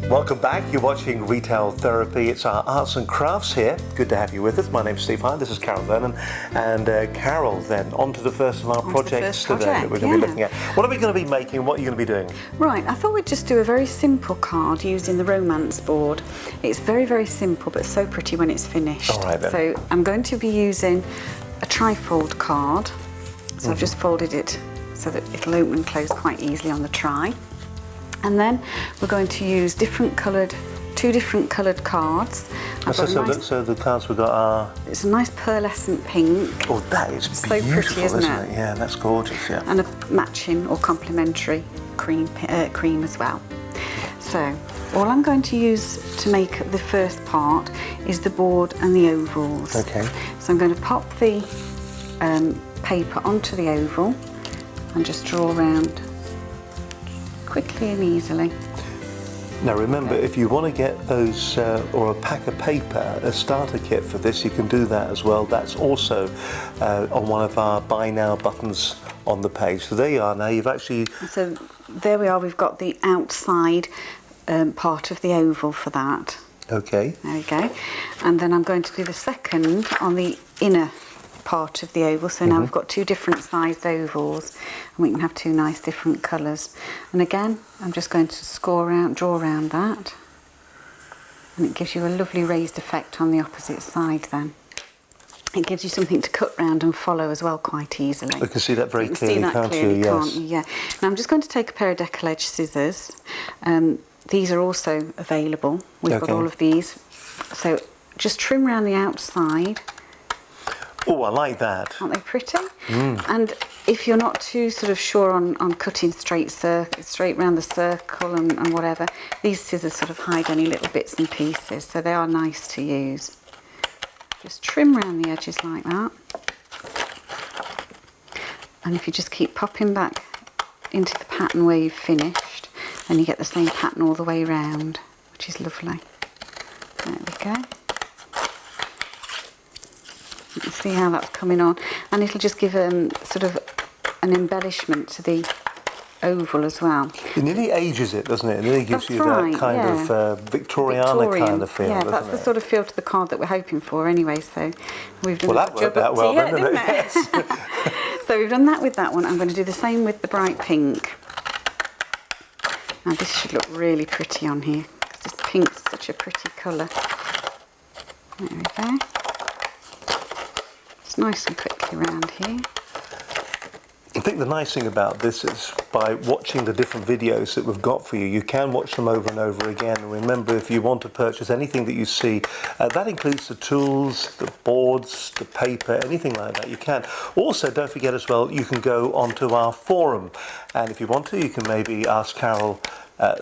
Welcome back. You're watching Retail Therapy. It's our arts and crafts here. Good to have you with us. My name's Steve Hyland. This is Carol Vernon. And Carol, then, on to the first of our projects today that we're going to be looking at. What are we going to be making? What are you going to be doing? Right, I thought we'd just do a very simple card using the romance board. It's very, very simple, but so pretty when it's finished. All right, then. So I'm going to be using a tri-fold card. So I've just folded it so that it'll open and close quite easily on the tri. And then we're going to use two different coloured cards. So the cards we've got are... It's a nice pearlescent pink. Oh, that is so beautiful, pretty, isn't it? Yeah, that's gorgeous, yeah. And a matching or complementary cream as well. So all I'm going to use to make the first part is the board and the ovals. Okay. So I'm going to pop the paper onto the oval and just draw around quickly and easily. Now remember, if you want to get those, or a pack of paper, a starter kit for this, you can do that as well. That's also on one of our Buy Now buttons on the page. So there you are now, you've actually... So there we are, we've got the outside part of the oval for that. Okay. There we go. And then I'm going to do the second on the inner part of the oval. So now we've got two different sized ovals and we can have two nice different colours. And again, I'm just going to draw around that, and it gives you a lovely raised effect on the opposite side then. It gives you something to cut round and follow as well quite easily. You can see that very clearly, can't you? Yes. Can't you? Yeah. Now I'm just going to take a pair of decal edge scissors. These are also available. We've got all of these. So just trim around the outside. Oh, I like that. Aren't they pretty? And if you're not too sort of sure on cutting straight round the circle and whatever, these scissors sort of hide any little bits and pieces, so they are nice to use. Just trim around the edges like that. And if you just keep popping back into the pattern where you've finished, then you get the same pattern all the way round, which is lovely. There we go. You can see how that's coming on, and it'll just give sort of an embellishment to the oval as well. It nearly ages it, doesn't it? It nearly gives you that kind of Victorian kind of feel. Yeah, that's the sort of feel to the card that we're hoping for anyway, so we've done that worked out well, didn't it? Yes. So we've done that with that one. I'm going to do the same with the bright pink. Now this should look really pretty on here, because this pink's such a pretty colour. There we go. It's nice and quickly around here. I think the nice thing about this is by watching the different videos that we've got for you, you can watch them over and over again. And remember, if you want to purchase anything that you see, that includes the tools, the boards, the paper, anything like that, you can. Also, don't forget as well, you can go onto our forum. And if you want to, you can maybe ask Carol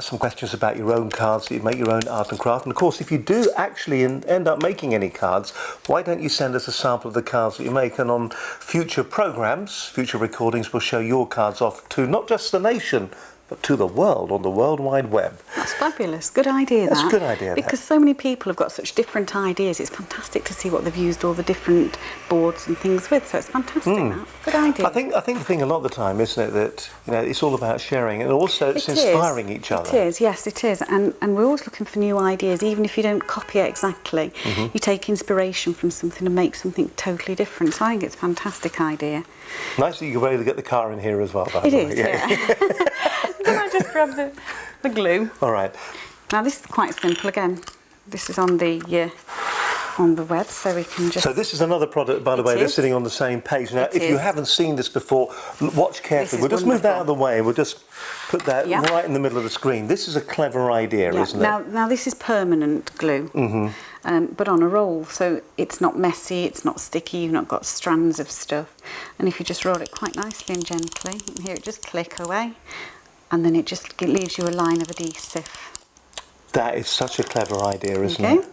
some questions about your own cards, that you make your own art and craft. And of course, if you do actually end up making any cards, why don't you send us a sample of the cards that you make, and on future programmes, future recordings, we'll show your cards off to not just the nation, but to the world, on the World Wide Web. That's fabulous. Good idea, That's a good idea. Because so many people have got such different ideas. It's fantastic to see what they've used all the different boards and things with. So it's fantastic. That. Good idea. I think the thing a lot of the time, isn't it, that it's all about sharing, and also it's inspiring each other. It is. Yes, it is. And we're always looking for new ideas, even if you don't copy it exactly. You take inspiration from something and make something totally different. So I think it's a fantastic idea. Nice that you were able to get the car in here as well. By the way. It is. Yeah. Then I just grab the glue. All right. Now this is quite simple. Again, this is on the web, so we can just... So this is another product, by the way, they're sitting on the same page. Now, if you haven't seen this before, watch carefully. We'll just move that out of the way, and we'll just put that right in the middle of the screen. This is a clever idea, isn't it? Now this is permanent glue, but on a roll, so it's not messy, it's not sticky, you've not got strands of stuff. And if you just roll it quite nicely and gently, you can hear it just click away, and then it just leaves you a line of adhesive. That is such a clever idea, isn't it?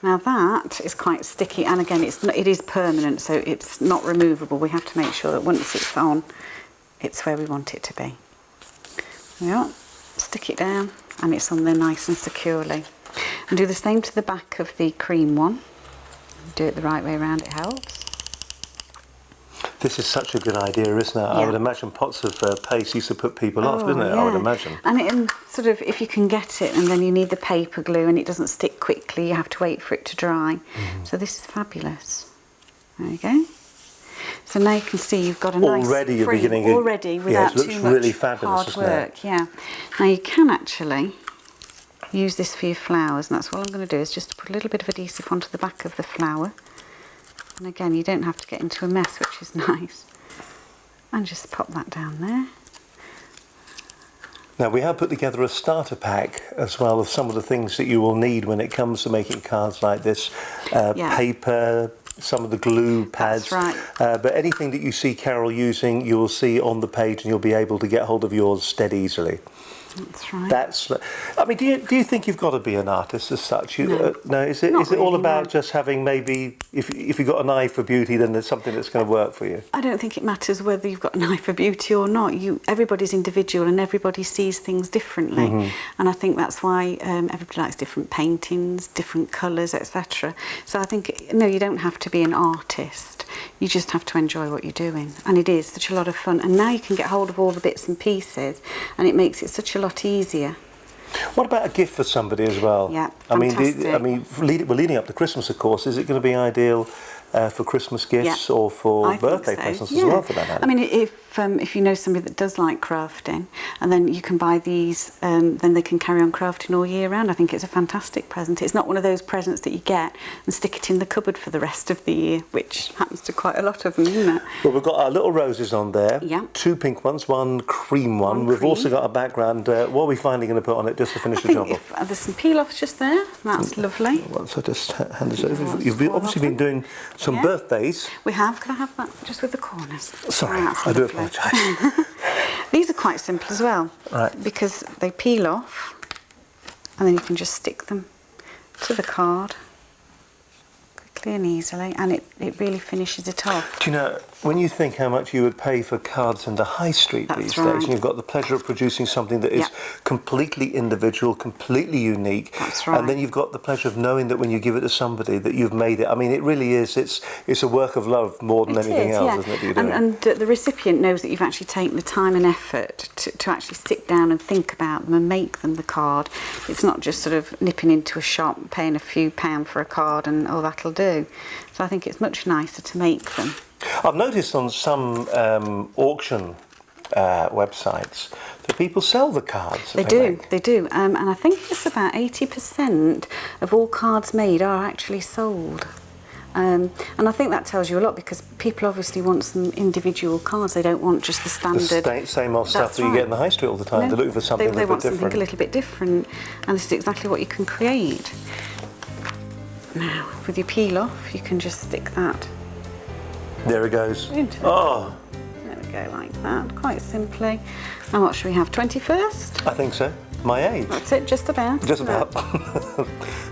Now that is quite sticky, and again, it is permanent, so it's not removable. We have to make sure that once it's on, it's where we want it to be. Yeah, stick it down, and it's on there nice and securely. And do the same to the back of the cream one. Do it the right way around, it helps. This is such a good idea, isn't it? I Yeah. would imagine pots of paste used to put people off, didn't it? I would imagine. And sort of, if you can get it, and then you need the paper glue, and it doesn't stick quickly, you have to wait for it to dry. So this is fabulous. There you go. So now you can see you've got a nice Already you're free, beginning to- already without it looks too much really fabulous, hard doesn't it? work. Yeah. Now you can actually use this for your flowers, and that's what I'm going to do, is just put a little bit of adhesive onto the back of the flower. And again, you don't have to get into a mess, which is nice. And just pop that down there. Now, we have put together a starter pack as well of some of the things that you will need when it comes to making cards like this. Paper, some of the glue pads. That's right. But anything that you see Carol using, you will see on the page, and you'll be able to get hold of yours dead easily. That's right. I mean, do you think you've got to be an artist as such? No. No, is it Not all really, about no. just having, maybe, if you've got an eye for beauty, then there's something that's going to work for you? I don't think it matters whether you've got an eye for beauty or not. Everybody's individual, and everybody sees things differently. And I think that's why everybody likes different paintings, different colours, etc. So I think, no, you don't have to be an artist. You just have to enjoy what you're doing. And it is such a lot of fun. And now you can get hold of all the bits and pieces, and it makes it such a lot easier. What about a gift for somebody as well? Yeah, fantastic. fantastic. We're leading up to Christmas, of course. Is it going to be ideal for Christmas gifts or for birthday presents as well, for that matter? I mean, if you know somebody that does like crafting, and then you can buy these, then they can carry on crafting all year round. I think it's a fantastic present. It's not one of those presents that you get and stick it in the cupboard for the rest of the year, which happens to quite a lot of them, isn't it? Well, we've got our little roses on there. Yeah. 2 pink ones, 1 cream one. We've also got a background. What are we finally going to put on it just to finish the job off? There's some peel-offs just there. That's lovely. Well, so just hand this over. You've obviously been doing some birthdays. We have. Can I have that just with the corners? Sorry, That's I do lovely. apologise. These are quite simple as well, Right. because they peel off, and then you can just stick them to the card quickly and easily, and it really finishes it off. Do you know, when you think how much you would pay for cards in the high street these days, and you've got the pleasure of producing something that is completely individual, completely unique, That's right. and then you've got the pleasure of knowing that when you give it to somebody that you've made it. I mean, it really is. It's a work of love more than anything else, isn't it? That you're doing? And the recipient knows that you've actually taken the time and effort to actually sit down and think about them and make them the card. It's not just sort of nipping into a shop, paying a few £, for a card, and that'll do. So I think it's much nicer to make them. I've noticed on some auction websites that people sell the cards. They do. And I think it's about 80% of all cards made are actually sold. And I think that tells you a lot, because people obviously want some individual cards. They don't want just the standard. The same old stuff that you get in the high street all the time. No, They're looking for something they a want bit different. something a little bit different, and this is exactly what you can create. Now, with your peel off, you can just stick that. There it goes. Into it. Oh, There we go, like that, quite simply. And what should we have? 21st? I think so. My age. That's it, just about. Just about.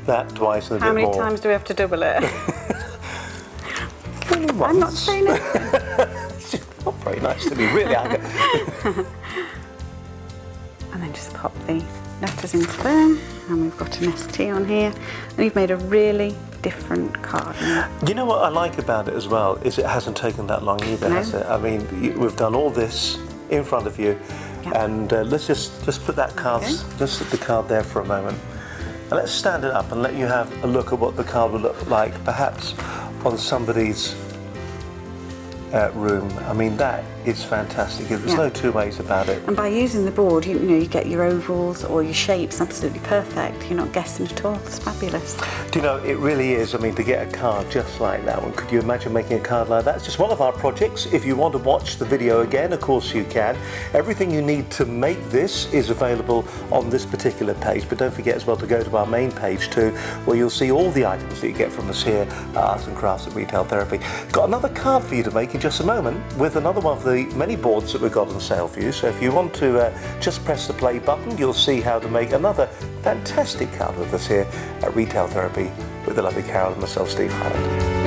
That twice and a How bit many more. times do we have to double it? Only once. I'm not saying it. It's just not very nice to be really. And then just pop the letters into there, and we've got an ST on here, and you've made a really different card. You know what I like about it as well is it hasn't taken that long either, has it? I mean, we've done all this in front of you, and let's just put that card, just put the card there for a moment, and let's stand it up and let you have a look at what the card would look like, perhaps on somebody's room. I mean, that is fantastic. There's no two ways about it. And by using the board, you get your ovals or your shapes absolutely perfect. You're not guessing at all. It's fabulous. Do you know, it really is. I mean, to get a card just like that one, could you imagine making a card like that? It's just one of our projects. If you want to watch the video again, of course you can. Everything you need to make this is available on this particular page, but don't forget as well to go to our main page too, where you'll see all the items that you get from us here at Arts and Crafts at Retail Therapy. Got another card for you to make in just a moment with another one of the many boards that we've got on sale for you. So if you want to just press the play button, you'll see how to make another fantastic card with us here at Retail Therapy with the lovely Carol and myself, Steve Hyland.